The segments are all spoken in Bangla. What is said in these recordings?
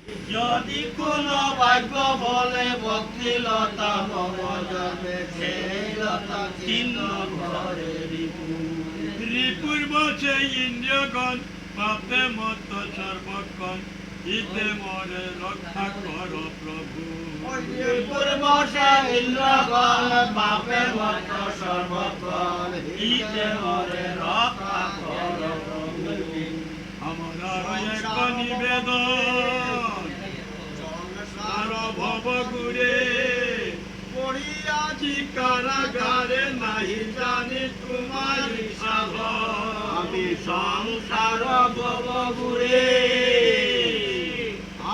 যদি কোনো ভাগ্য বলে ভক্তিলতা মমজবে সেই লতা চিহ্ন ঘরে রিপুর বসে ইন্দ্রিয়গণ পাপে মত সর্বক্ষণ ইতে মরে রক্ষা কর প্রভু। রিপুর বসে ইন্দ্রগণ পাপে মত সর্বক্ষণ ইতে মরে রক্ষা কর প্রভু। আমার এক নিবেদন সার ভব ঘুরে পড়িয়াছি কারাগারে নাহি জানি তোমার আমি সংসার ভব ঘুরে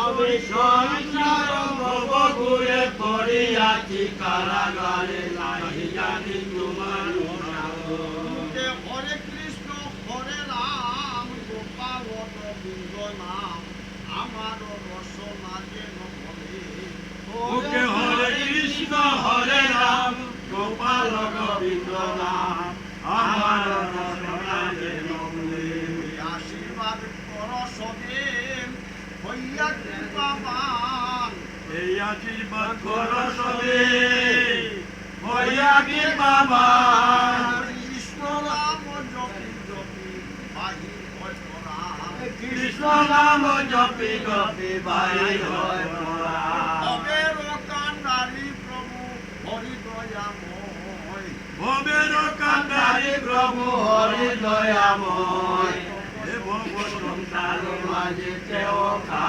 আমি সংসার ভব ঘুরে পড়িয়াছি কারাগারে নাহি জানি তোমার হরে কৃষ্ণ হরে রাম গোপাল গোবিন্দ নাম আমার রসনা যেন বলে। ওকে হরে কৃষ্ণ হরে রাম গোপাল গোবিন্দ নাম আমার রসনা যেন বলে। আশীর্বাদ কর সবে হইয়া কৃপাবান। এই আশীর্বাদ কর সবে হইয়া কৃপাবান। কৃষ্ণ নাম জপি জপি বাহির হয় পরাণ। কৃষ্ণ নাম জপি জপি বাই হয় পরাণ। ভবের কান্ডারি প্রভু হরি দয়াময়। ভবের কান্ডারি প্রভু হরি দয়াময় হে ভব সংসার মাঝে কেও খা